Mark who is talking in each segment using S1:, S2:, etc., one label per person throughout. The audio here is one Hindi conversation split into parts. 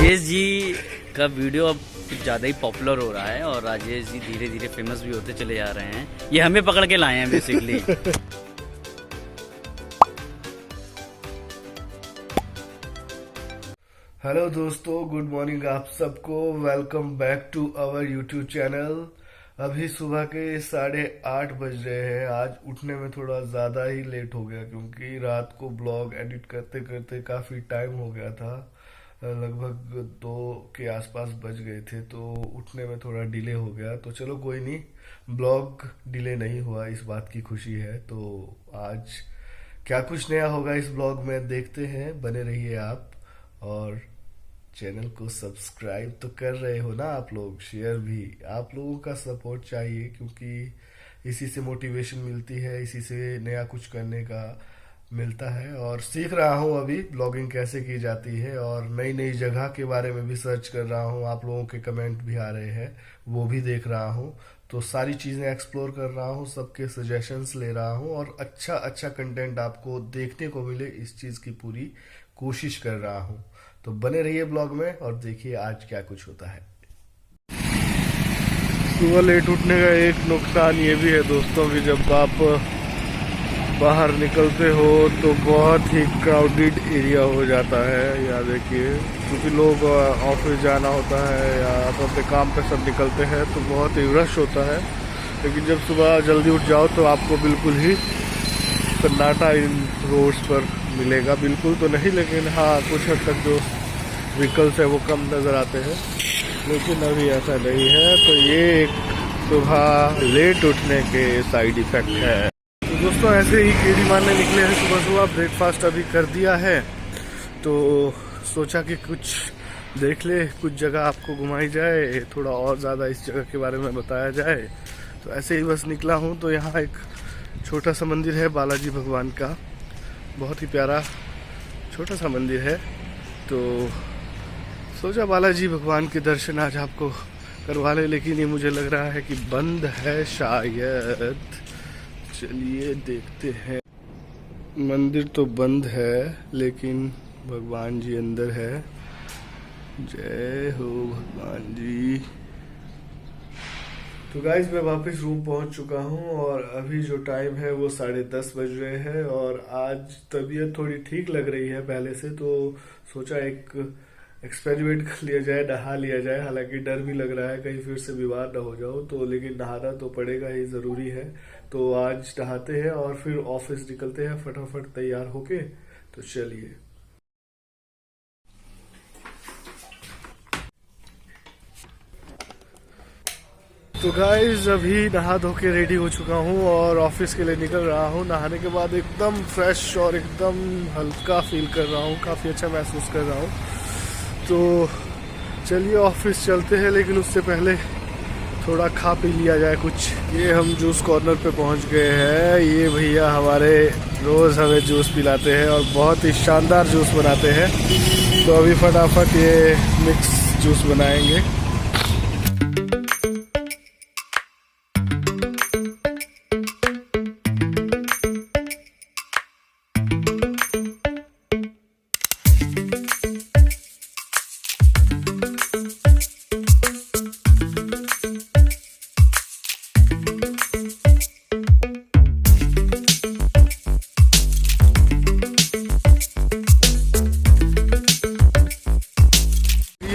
S1: राजेश जी का वीडियो अब कुछ ज़्यादा ही पॉपुलर हो रहा है और राजेश जी धीरे धीरे फेमस भी होते चले जा रहे हैं। ये हमें पकड़ के लाए हैं बेसिकली।
S2: हेलो दोस्तों, गुड मॉर्निंग आप सबको। Welcome back to our YouTube channel. अभी सुबह के 8:30 बज रहे हैं। आज उठने में थोड़ा ज़्यादा ही लेट हो गया क्योंकि रात को ब्लॉग एडिट करते करते काफ़ी टाइम हो गया था। लगभग 2 के आसपास बज गए थे, तो उठने में थोड़ा डिले हो गया। तो चलो कोई नहीं, ब्लॉग डिले नहीं हुआ, इस बात की खुशी है। तो आज क्या कुछ नया होगा इस ब्लॉग में देखते हैं, बने रहिए आप। और चैनल को सब्सक्राइब तो कर रहे हो ना आप लोग, शेयर भी। आप लोगों का सपोर्ट चाहिए क्योंकि इसी से मोटिवेशन मिलती है, इसी से नया कुछ करने का मिलता है। और सीख रहा हूँ अभी ब्लॉगिंग कैसे की जाती है, और नई नई जगह के बारे में भी सर्च कर रहा हूँ। आप लोगों के कमेंट भी आ रहे हैं, वो भी देख रहा हूँ। तो सारी चीज़ें एक्सप्लोर कर रहा हूँ, सबके सजेशंस ले रहा हूँ और अच्छा अच्छा कंटेंट आपको देखने को मिले, इस चीज़ की पूरी कोशिश कर रहा हूँ। तो बने रहिए ब्लॉग में और देखिए आज क्या कुछ होता है। सुबह लेट उठने का एक नुकसान ये भी है दोस्तों कि जब आप बाहर निकलते हो तो बहुत ही क्राउडेड एरिया हो जाता है। या देखिए, क्योंकि लोग ऑफिस जाना होता है या अपने काम पे सब निकलते हैं तो बहुत ही रश होता है। लेकिन जब सुबह जल्दी उठ जाओ तो आपको बिल्कुल ही सन्नाटा इन रोड्स पर मिलेगा। बिल्कुल तो नहीं, लेकिन हाँ कुछ हद तक जो व्हीकल्स है वो कम नज़र आते हैं। लेकिन अभी ऐसा नहीं है, तो ये एक सुबह लेट उठने के साइड इफ़ेक्ट है। तो दोस्तों ऐसे ही केडी मारने निकले हैं सुबह सुबह। ब्रेकफास्ट अभी कर दिया है, तो सोचा कि कुछ देख ले, कुछ जगह आपको घुमाई जाए, थोड़ा और ज़्यादा इस जगह के बारे में बताया जाए। तो ऐसे ही बस निकला हूँ। तो यहाँ एक छोटा सा मंदिर है बालाजी भगवान का, बहुत ही प्यारा छोटा सा मंदिर है। तो सोचा बालाजी भगवान के दर्शन आज आपको करवा ले, लेकिन ये मुझे लग रहा है कि बंद है शायद। चलिए देखते हैं। मंदिर तो बंद है लेकिन भगवान जी अंदर है। जय हो भगवान जी। तो गाइज मैं वापस रूम पहुंच चुका हूं और अभी जो टाइम है वो 10:30 बज रहे हैं। और आज तबीयत थोड़ी ठीक लग रही है पहले से, तो सोचा एक एक्सपेरिमेंट कर लिया जाए, नहा लिया जाए। हालांकि डर भी लग रहा है कहीं फिर से बीमार ना हो जाओ, तो लेकिन नहाना तो पड़ेगा ही, ज़रूरी है। तो आज नहाते हैं और फिर ऑफिस निकलते हैं फटाफट तैयार होके। तो चलिए। तो गाइज अभी नहा धो के रेडी हो चुका हूँ और ऑफिस के लिए निकल रहा हूँ। नहाने के बाद एकदम फ्रेश और एकदम हल्का फील कर रहा हूँ, काफ़ी अच्छा महसूस कर रहा हूँ। तो चलिए ऑफिस चलते हैं, लेकिन उससे पहले थोड़ा खा पी लिया जाए कुछ। ये हम जूस कॉर्नर पे पहुंच गए हैं। ये भैया हमारे रोज़ हमें जूस पिलाते हैं और बहुत ही शानदार जूस बनाते हैं। तो अभी फटाफट ये मिक्स जूस बनाएंगे।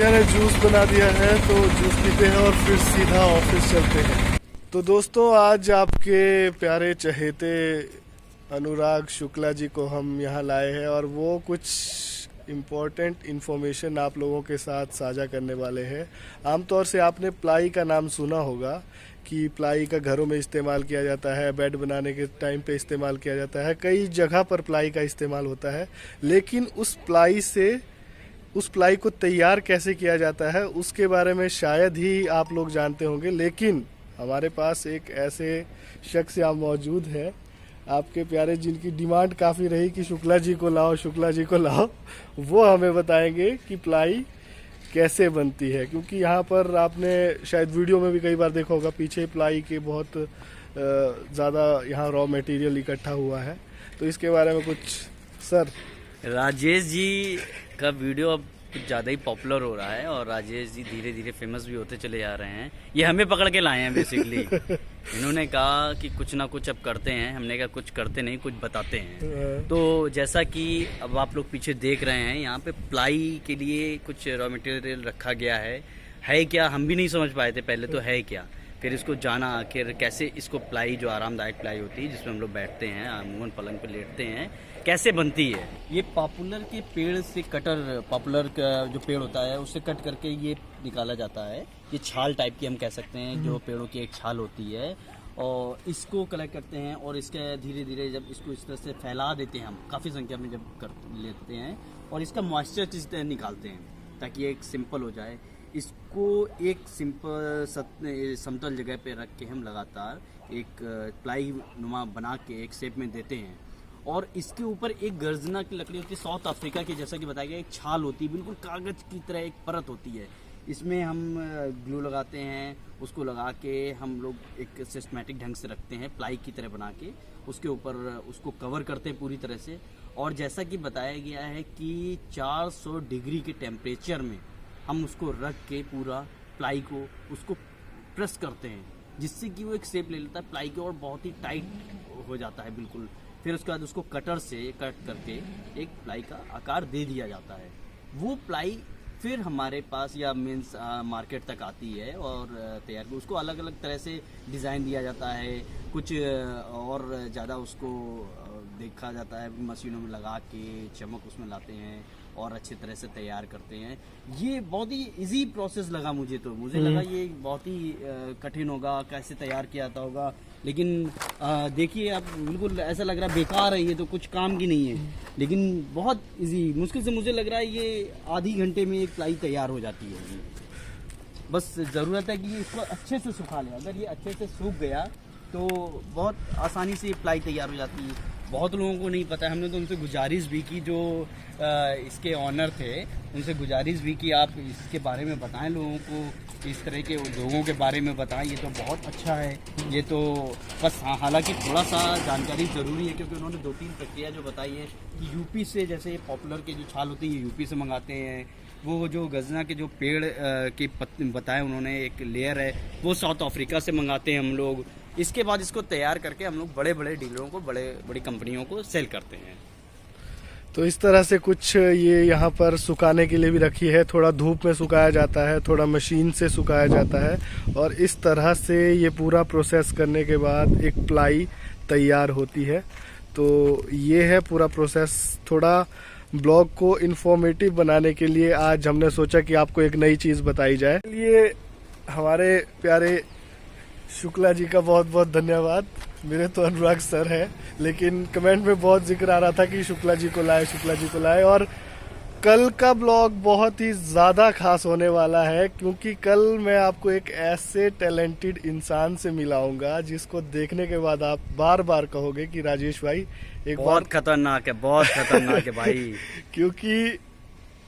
S2: ने जूस बना दिया है तो जूस पीते हैं और फिर सीधा ऑफिस चलते हैं। तो दोस्तों आज आपके प्यारे चहेते अनुराग शुक्ला जी को हम यहाँ लाए हैं और वो कुछ इम्पोर्टेंट इन्फॉर्मेशन आप लोगों के साथ साझा करने वाले हैं। आमतौर से आपने प्लाई का नाम सुना होगा कि प्लाई का घरों में इस्तेमाल किया जाता है, बेड बनाने के टाइम पे इस्तेमाल किया जाता है, कई जगह पर प्लाई का इस्तेमाल होता है। लेकिन उस प्लाई को तैयार कैसे किया जाता है उसके बारे में शायद ही आप लोग जानते होंगे। लेकिन हमारे पास एक ऐसे शख्स यहाँ मौजूद है, आपके प्यारे, जिनकी डिमांड काफ़ी रही कि शुक्ला जी को लाओ, शुक्ला जी को लाओ। वो हमें बताएंगे कि प्लाई कैसे बनती है। क्योंकि यहाँ पर आपने शायद वीडियो में भी कई बार देखा होगा, पीछे प्लाई के बहुत ज़्यादा यहाँ रॉ मटेरियल इकट्ठा हुआ है। तो इसके बारे में कुछ सर।
S1: राजेश जी का वीडियो अब कुछ ज़्यादा ही पॉपुलर हो रहा है और राजेश जी धीरे धीरे फेमस भी होते चले जा रहे हैं। ये हमें पकड़ के लाए हैं बेसिकली। इन्होंने कहा कि कुछ ना कुछ अब करते हैं, हमने कहा कुछ करते नहीं कुछ बताते हैं। तो जैसा कि अब आप लोग पीछे देख रहे हैं, यहाँ पे प्लाई के लिए कुछ रॉ मटेरियल रखा गया है क्या हम भी नहीं समझ पाए थे पहले, तो है क्या, फिर इसको जाना आखिर कैसे इसको प्लाई, जो आरामदायक प्लाई होती है जिसमें हम लोग बैठते हैं, अमूमन पलंग पे लेटते हैं, कैसे बनती है। ये पॉपुलर के पेड़ से कटर, पॉपुलर का जो पेड़ होता है उससे कट करके ये निकाला जाता है। ये छाल टाइप की हम कह सकते हैं, जो पेड़ों की एक छाल होती है, और इसको कलेक्ट करते हैं और इसके धीरे धीरे जब इसको इस तरह से फैला देते हैं, हम काफ़ी संख्या में जब कर लेते हैं और इसका मॉइस्चर चीज़ निकालते हैं ताकि एक सिंपल हो जाए। इसको एक सिंपल समतल जगह पे रख के हम लगातार एक प्लाई नुमा बना के एक शेप में देते हैं और इसके ऊपर एक गर्जना की लकड़ी होती है साउथ अफ्रीका की, जैसा कि बताया गया, एक छाल होती है, बिल्कुल कागज़ की तरह एक परत होती है। इसमें हम ग्लू लगाते हैं, उसको लगा के हम लोग एक सिस्टमेटिक ढंग से रखते हैं प्लाई की तरह बना के, उसके ऊपर उसको कवर करते हैं पूरी तरह से। और जैसा कि बताया गया है कि 400 डिग्री के टेम्परेचर में हम उसको रख के पूरा प्लाई को उसको प्रेस करते हैं, जिससे कि वो एक शेप ले लेता है प्लाई के और बहुत ही टाइट हो जाता है बिल्कुल। फिर उसके बाद उसको कटर से कट करके एक प्लाई का आकार दे दिया जाता है। वो प्लाई फिर हमारे पास या मीन्स मार्केट तक आती है और तैयार कर उसको अलग अलग तरह से डिज़ाइन दिया जाता है, कुछ और ज़्यादा उसको देखा जाता है, मशीनों में लगा के चमक उसमें लाते हैं और अच्छी तरह से तैयार करते हैं। ये बहुत ही इजी प्रोसेस लगा मुझे, तो मुझे लगा ये बहुत ही कठिन होगा, कैसे तैयार किया जाता होगा, लेकिन देखिए आप बिल्कुल ऐसा लग रहा है बेकार है, ये तो कुछ काम की नहीं है, लेकिन बहुत इजी, मुश्किल से मुझे लग रहा है ये आधी घंटे में एक प्लाई तैयार हो जाती है। बस ज़रूरत है कि इसको अच्छे से सुखा लें, अगर ये अच्छे से सूख गया तो बहुत आसानी से ये प्लाई तैयार हो जाती है। बहुत लोगों को नहीं पता है, हमने तो उनसे गुजारिश भी की, जो इसके ऑनर थे उनसे गुजारिश भी की आप इसके बारे में बताएं लोगों को, इस तरह के लोगों के बारे में बताएं, ये तो बहुत अच्छा है। ये तो बस हालांकि थोड़ा सा जानकारी ज़रूरी है, क्योंकि उन्होंने 2-3 प्रक्रिया जो बताई है कि यूपी से, जैसे पॉपुलर के जो छाल होती है ये यूपी से मंगाते हैं, वो जो गजना के जो पेड़ के बताए उन्होंने एक लेयर है वो साउथ अफ्रीका से मंगाते हैं हम लोग। इसके बाद इसको तैयार करके हम लोग बड़े बड़े डीलरों को, बड़ी कंपनियों को सेल करते हैं।
S2: तो इस तरह से कुछ ये यहाँ पर सुखाने के लिए भी रखी है, थोड़ा धूप में सुखाया जाता है, थोड़ा मशीन से सुखाया जाता है, और इस तरह से ये पूरा प्रोसेस करने के बाद एक प्लाई तैयार होती है। तो ये है पूरा प्रोसेस। थोड़ा ब्लॉग को इन्फॉर्मेटिव बनाने के लिए आज हमने सोचा कि आपको एक नई चीज़ बताई जाए। ये हमारे प्यारे शुक्ला जी का बहुत बहुत धन्यवाद। मेरे तो अनुराग सर है, लेकिन कमेंट में बहुत जिक्र आ रहा था कि शुक्ला जी को लाए, शुक्ला जी को लाए। और कल का ब्लॉग बहुत ही ज़्यादा खास होने वाला है, क्योंकि कल मैं आपको एक ऐसे टैलेंटेड इंसान से मिलाऊंगा जिसको देखने के बाद आप बार बार कहोगे कि राजेश भाई एक
S1: बहुत खतरनाक है, बहुत खतरनाक है भाई।
S2: क्योंकि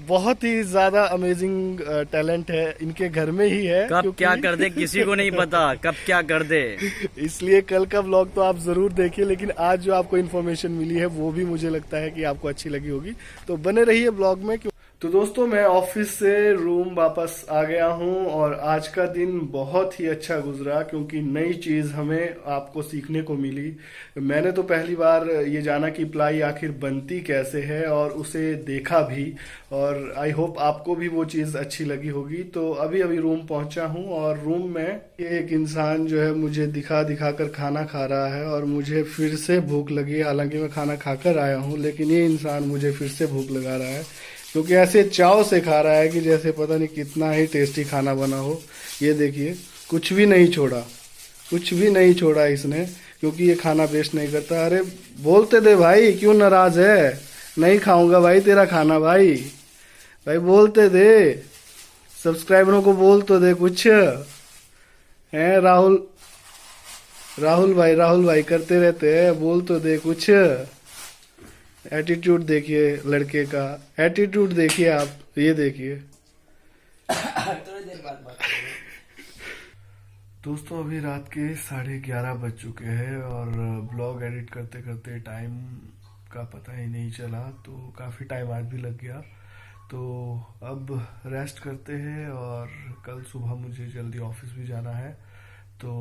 S2: बहुत ही ज्यादा अमेजिंग टैलेंट है, इनके घर में ही है।
S1: कब क्या कर दे किसी को नहीं पता, कब क्या कर दे।
S2: इसलिए कल का व्लॉग तो आप जरूर देखिए, लेकिन आज जो आपको इन्फॉर्मेशन मिली है वो भी मुझे लगता है कि आपको अच्छी लगी होगी, तो बने रहिए व्लॉग में। तो दोस्तों, मैं ऑफिस से रूम वापस आ गया हूं और आज का दिन बहुत ही अच्छा गुजरा, क्योंकि नई चीज हमें आपको सीखने को मिली। मैंने तो पहली बार ये जाना कि प्लाई आखिर बनती कैसे है और उसे देखा भी, और आई होप आपको भी वो चीज अच्छी लगी होगी। तो अभी अभी रूम पहुंचा हूं और रूम में एक इंसान जो है मुझे दिखा कर खाना खा रहा है और मुझे फिर से भूख लगी। हालांकि मैं खाना खाकर आया हूं, लेकिन ये इंसान मुझे फिर से भूख लगा रहा है, क्योंकि ऐसे चाव से खा रहा है कि जैसे पता नहीं कितना ही टेस्टी खाना बना हो। ये देखिए, कुछ भी नहीं छोड़ा, कुछ भी नहीं छोड़ा इसने, क्योंकि ये खाना वेस्ट नहीं करता। अरे बोलते दे भाई, क्यों नाराज है? नहीं खाऊंगा भाई तेरा खाना, भाई भाई बोलते दे, सब्सक्राइबरों को बोल तो दे कुछ। हैं राहुल भाई करते रहते हैं, बोल तो दे कुछ। एटीट्यूड देखिए लड़के का, एटीट्यूड देखिए आप, ये देखिए। दोस्तों, अभी रात के 11:30 बज चुके हैं और ब्लॉग एडिट करते करते टाइम का पता ही नहीं चला, तो काफ़ी टाइम आज भी लग गया। तो अब रेस्ट करते हैं और कल सुबह मुझे जल्दी ऑफिस भी जाना है। तो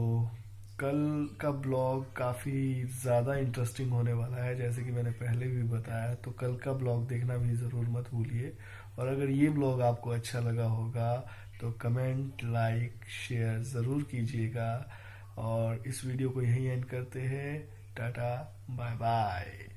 S2: कल का ब्लॉग काफ़ी ज़्यादा इंटरेस्टिंग होने वाला है, जैसे कि मैंने पहले भी बताया। तो कल का ब्लॉग देखना भी ज़रूर मत भूलिए। और अगर ये ब्लॉग आपको अच्छा लगा होगा तो कमेंट, लाइक, शेयर ज़रूर कीजिएगा। और इस वीडियो को यहीं एंड करते हैं। Tata, bye bye.